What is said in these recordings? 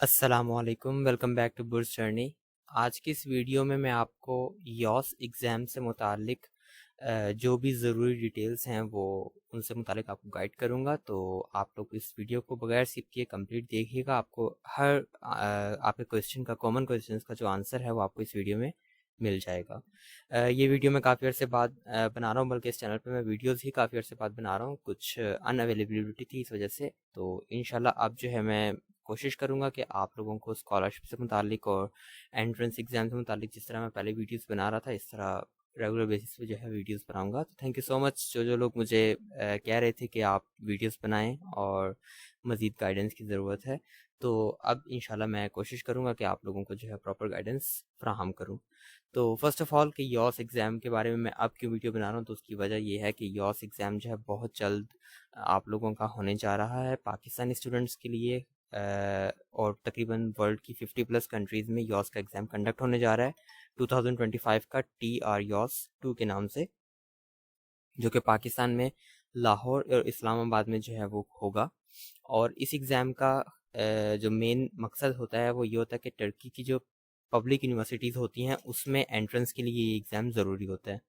अस्सलामुअलैकुम, welcome back to बुर्स journey. आज की इस वीडियो में मैं आपको यॉस एग्ज़ाम से मुतालिक जो भी ज़रूरी डिटेल्स हैं वो उनसे मुतालिक आपको गाइड करूँगा। तो आप लोग इस वीडियो को बगैर स्किप किए कंप्लीट देखिएगा। आपको हर आपके क्वेश्चन का कॉमन क्वेश्चन का जो आंसर है वो आपको इस वीडियो में मिल जाएगा। ये वीडियो मैं काफ़ी अर्से बाद बना रहा हूँ, बल्कि इस चैनल पे मैं वीडियोस ही काफ़ी अर्से बाद बना रहा हूँ। कुछ अनअवेलेबिलिटी थी इस वजह से। तो इंशाल्लाह अब जो है मैं कोशिश करूँगा कि आप लोगों को स्कॉलरशिप से मुतालिक और एंट्रेंस एग्ज़ाम से मुतालिक जिस तरह मैं पहले वीडियोस बना रहा था, इस तरह रेगुलर बेसिस पे जो है वीडियोस बनाऊंगा। तो थैंक यू सो मच जो लोग मुझे कह रहे थे कि आप वीडियोस बनाएं और मज़ीद गाइडेंस की ज़रूरत है। तो अब इंशाल्लाह मैं कोशिश करूँगा कि आप लोगों को जो है प्रॉपर गाइडेंस फ्राहम करूँ। तो फर्स्ट ऑफ़ ऑल कि यॉस एग्ज़ाम के बारे में मैं अब क्यों वीडियो बना रहा हूँ, तो उसकी वजह ये है कि यॉस एग्ज़ाम जो है बहुत जल्द आप लोगों का होने जा रहा है पाकिस्तानी स्टूडेंट्स के लिए। और तकरीबन वर्ल्ड की 50+ कंट्रीज़ में यॉस का एग्ज़ाम कंडक्ट होने जा रहा है 2025 का TR-YOS-2 के नाम से, जो कि पाकिस्तान में लाहौर और इस्लामाबाद में जो है वो होगा। और इस एग्ज़ाम का जो मेन मकसद होता है वो ये होता है कि टर्की की जो पब्लिक यूनिवर्सिटीज़ होती हैं उसमें एंट्रेंस के लिए ये एग्ज़ाम ज़रूरी होता है।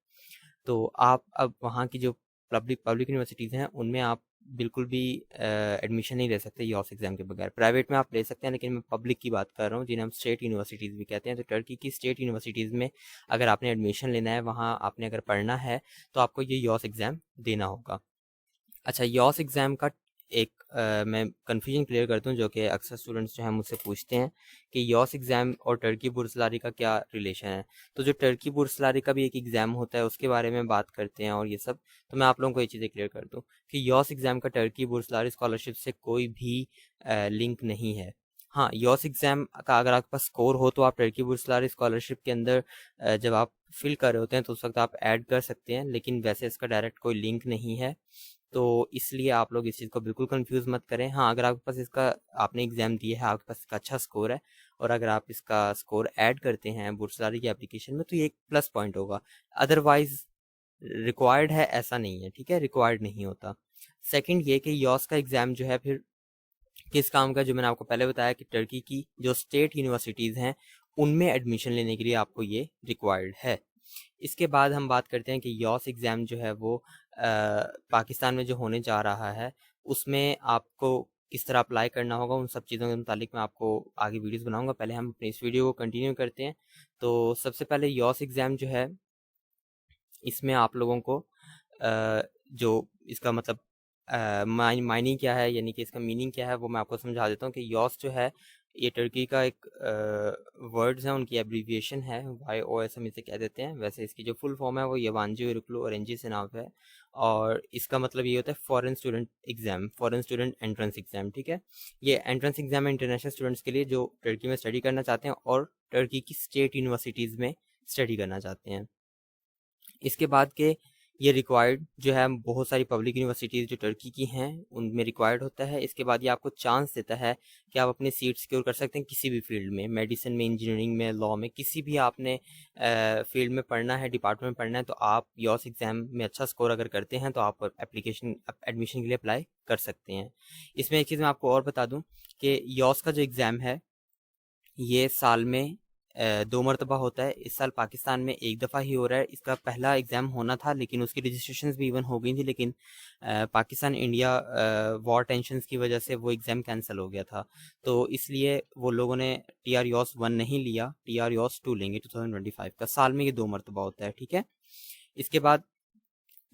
तो आप अब वहाँ की जो पब्लिक पब्लिक यूनिवर्सिटीज़ हैं उनमें आप बिल्कुल भी एडमिशन नहीं ले सकते यॉस एग्ज़ाम के बगैर। प्राइवेट में आप ले सकते हैं, लेकिन मैं पब्लिक की बात कर रहा हूँ जिन्हें हम स्टेट यूनिवर्सिटीज़ भी कहते हैं। तो टर्की की स्टेट यूनिवर्सिटीज़ में अगर आपने एडमिशन लेना है, वहाँ आपने अगर पढ़ना है, तो आपको ये यॉस एग्ज़ाम देना होगा। अच्छा, यॉस एग्ज़ाम का एक मैं कन्फ्यूजन क्लियर करता हूँ जो कि अक्सर स्टूडेंट्स जो हैं मुझसे पूछते हैं कि यॉस एग्ज़ाम और टर्की बुर्सलारी का क्या रिलेशन है। तो जो टर्की बुर्सलारी का भी एक एग्ज़ाम होता है उसके बारे में बात करते हैं और ये सब। तो मैं आप लोगों को ये चीज़ें क्लियर कर दूँ कि यॉस एग्ज़ाम का टर्की बुर्सलारी स्कॉलरशिप से कोई भी लिंक नहीं है। हाँ, यॉस एग्ज़ाम का अगर आपके पास स्कोर हो तो आप टर्की बुर्सलारी स्कॉलरशिप के अंदर जब आप फिल कर रहे होते हैं तो उस वक्त आप ऐड कर सकते हैं, लेकिन वैसे इसका डायरेक्ट कोई लिंक नहीं है। तो इसलिए आप लोग इस चीज़ को बिल्कुल कंफ्यूज मत करें। हाँ, अगर आपके पास इसका आपने एग्ज़ाम दिया है, आपके पास इसका अच्छा स्कोर है और अगर आप इसका स्कोर ऐड करते हैं बुर्सलारी की एप्लीकेशन में, तो ये एक प्लस पॉइंट होगा। अदरवाइज रिक्वायर्ड है ऐसा नहीं है, ठीक है, रिक्वायर्ड नहीं होता। सेकंड ये कि यॉस का एग्ज़ाम जो है फिर किस काम का, जो मैंने आपको पहले बताया कि टर्की की जो स्टेट यूनिवर्सिटीज़ हैं उनमें एडमिशन लेने के लिए आपको ये रिक्वायर्ड है। इसके बाद हम बात करते हैं कि यॉस एग्ज़ाम जो है वो पाकिस्तान में जो होने जा रहा है उसमें आपको किस तरह अप्लाई करना होगा, उन सब चीज़ों के मुतालिक मैं आपको आगे वीडियोस बनाऊंगा। पहले हम अपनी इस वीडियो को कंटिन्यू करते हैं। तो सबसे पहले यॉस एग्ज़ाम जो है इसमें आप लोगों को जो इसका मतलब मायनी क्या है, यानी कि इसका मीनिंग क्या है, वो मैं आपको समझा देता हूँ कि यॉस जो है ये टर्की का एक वर्ड्स हैं, उनकी एब्रीविएशन है, YOS हम इसे कह देते हैं। वैसे इसकी जो फुल फॉर्म है वो यवांजी उरुकलू ऑरेंजी से नाम है और इसका मतलब ये होता है foreign student exam, foreign student entrance exam, ठीक है। ये एंट्रेंस एग्ज़ाम है इंटरनेशनल स्टूडेंट्स के लिए जो टर्की में स्टडी करना चाहते हैं और टर्की की स्टेट यूनिवर्सिटीज़ में स्टडी करना चाहते हैं। इसके बाद के ये रिक्वायर्ड जो है बहुत सारी पब्लिक यूनिवर्सिटीज़ जो टर्की की हैं उनमें रिक्वायर्ड होता है। इसके बाद ये आपको चांस देता है कि आप अपनी सीट सिक्योर कर सकते हैं किसी भी फील्ड में, मेडिसिन में, इंजीनियरिंग में, लॉ में, किसी भी आपने फील्ड में पढ़ना है, डिपार्टमेंट में पढ़ना है, तो आप यॉस एग्ज़ाम में अच्छा स्कोर अगर करते हैं तो आप एडमिशन के लिए अप्लाई कर सकते हैं। इसमें एक चीज़ मैं आपको और बता दूँ कि यॉस का जो एग्ज़ाम है ये साल में 2 मरतबा होता है। इस साल पाकिस्तान में एक दफ़ा ही हो रहा है। इसका पहला एग्ज़ाम होना था लेकिन उसकी रजिस्ट्रेशंस भी इवन हो गई थी, लेकिन पाकिस्तान इंडिया वॉर टेंशन्स की वजह से वो एग्ज़ाम कैंसिल हो गया था। तो इसलिए वो लोगों ने TR-YOS-1 नहीं लिया, TR-YOS-2 लेंगे 2025 का। साल में ये 2 मरतबा होता है, ठीक है। इसके बाद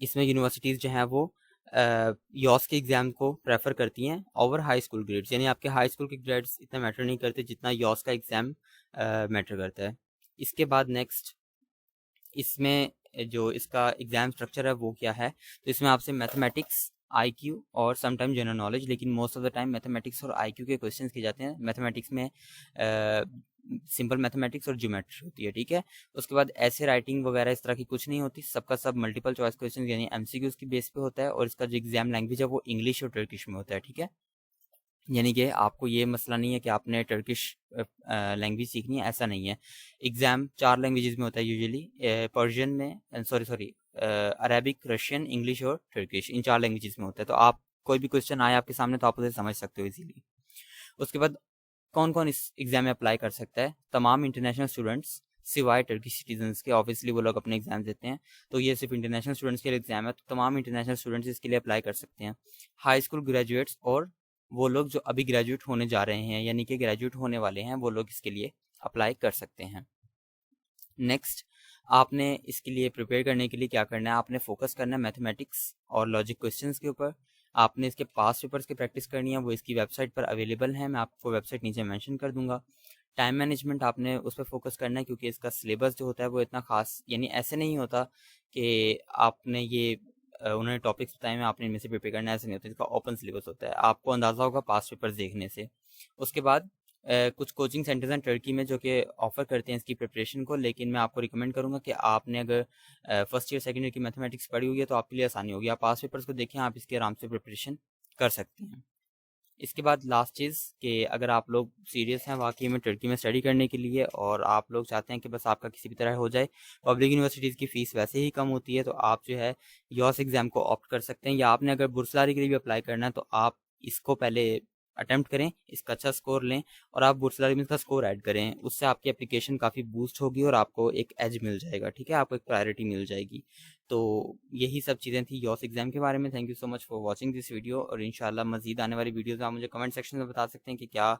इसमें यूनिवर्सिटीज़ जो हैं वो यॉस के एग्ज़ाम को प्रेफर करती हैं ओवर हाई स्कूल ग्रेड्स, यानी आपके हाई स्कूल के ग्रेड्स इतना मैटर नहीं करते जितना यॉस का एग्ज़ाम मैटर करता है। इसके बाद नेक्स्ट इसमें जो इसका एग्ज़ाम स्ट्रक्चर है वो क्या है, तो इसमें आपसे मैथमेटिक्स, IQ और समटाइम जनरल नॉलेज, लेकिन most of the time mathematics और IQ के क्वेश्चंस किए जाते हैं। मैथमेटिक्स में सिंपल मैथमेटिक्स और ज्योमेट्री होती है, ठीक है। उसके बाद ऐसे राइटिंग वगैरह इस तरह की कुछ नहीं होती, सबका सब मल्टीपल चॉइस क्वेश्चन यानी MCQs की बेस पे होता है और इसका जो एग्ज़ाम लैंग्वेज है वो इंग्लिश और टर्किश में होता है, ठीक है। यानी कि आपको ये मसला नहीं है कि आपने टर्किश लैंग्वेज सीखनी है, ऐसा नहीं है। एग्ज़ाम 4 लैंग्वेजेस में होता है यूजुअली, पर्शियन में सॉरी अरेबिक, रशियन, इंग्लिश और टर्किश, इन 4 लैंग्वेजेस में होता है। तो आप कोई भी क्वेश्चन आए आपके सामने तो आप उसे समझ सकते हो इजीली। उसके बाद कौन कौन इस एग्ज़ाम में अप्लाई कर सकता है? तमाम इंटरनेशनल स्टूडेंट्स सिवाय टर्किश सिटीजन्स के, ऑब्वियसली वो लोग अपने एग्जाम देते हैं, तो ये सिर्फ इंटरनेशनल स्टूडेंट्स के लिए एग्जाम है, तो तमाम इंटरनेशनल स्टूडेंट्स इसके लिए अप्लाई कर सकते हैं। हाई स्कूल ग्रेजुएट्स और वो लोग जो अभी ग्रेजुएट होने जा रहे हैं यानी कि ग्रेजुएट होने वाले हैं, वो लोग इसके लिए अप्लाई कर सकते हैं। नेक्स्ट, आपने इसके लिए प्रिपेयर करने के लिए क्या करना है? आपने फोकस करना है मैथमेटिक्स और लॉजिक क्वेश्चंस के ऊपर। आपने इसके पास पेपर्स की प्रैक्टिस करनी है, वो इसकी वेबसाइट पर अवेलेबल है, मैं आपको वेबसाइट नीचे मेंशन कर दूंगा। टाइम मैनेजमेंट आपने उस पर फोकस करना है, क्योंकि इसका सिलेबस जो होता है वो इतना खास, यानी ऐसे नहीं होता कि आपने ये उन्होंने टॉपिक्स बताए हैं आपने इनमें से प्रिपेयर करना है, ऐसे नहीं होता। इसका ओपन सिलेबस होता है, आपको अंदाज़ा होगा पास पेपर्स देखने से। उसके बाद कुछ कोचिंग सेंटर्स हैं टर्की में जो कि ऑफ़र करते हैं इसकी प्रिपरेशन को, लेकिन मैं आपको रिकमेंड करूंगा कि आपने अगर फर्स्ट ईयर सेकंड ईयर की मैथमेटिक्स पढ़ी हुई है तो आपके लिए आसानी होगी। आप पास पेपर्स को देखें, आप इसके आराम से प्रिपरेशन कर सकते हैं। इसके बाद लास्ट चीज़ कि अगर आप लोग सीरियस हैं वाकई में टर्की में स्टडी करने के लिए और आप लोग चाहते हैं कि बस आपका किसी भी तरह हो जाए, पब्लिक यूनिवर्सिटीज़ की फ़ीस वैसे ही कम होती है, तो आप जो है यॉस एग्ज़ाम को ऑप्ट कर सकते हैं। या आपने अगर बुर्सलारी के लिए भी अप्लाई करना है तो आप इसको पहले अटैम्प्ट करें, इसका अच्छा स्कोर लें और आप बुर्सलारी में इसका स्कोर ऐड करें, उससे आपकी एप्लीकेशन काफ़ी बूस्ट होगी और आपको एक एज मिल जाएगा, ठीक है, आपको एक प्रायोरिटी मिल जाएगी। तो यही सब चीज़ें थी यॉस एग्ज़ाम के बारे में। Thank you so much for watching this video, और इंशाल्लाह मज़ीद आने वाली वीडियोस में आप मुझे कमेंट सेक्शन में बता सकते हैं कि क्या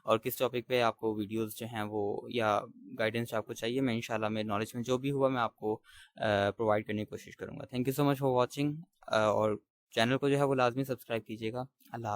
और किस टॉपिक पे आपको वीडियोस जो हैं वो या गाइडेंस आपको चाहिए। मैं इंशाल्लाह मेरे नॉलेज में जो भी हुआ मैं आपको प्रोवाइड करने की कोशिश करूँगा। Thank you so much for watching, और चैनल को जो है वो लाजमी सब्सक्राइब कीजिएगा। अल्लाह हाफ़िज़।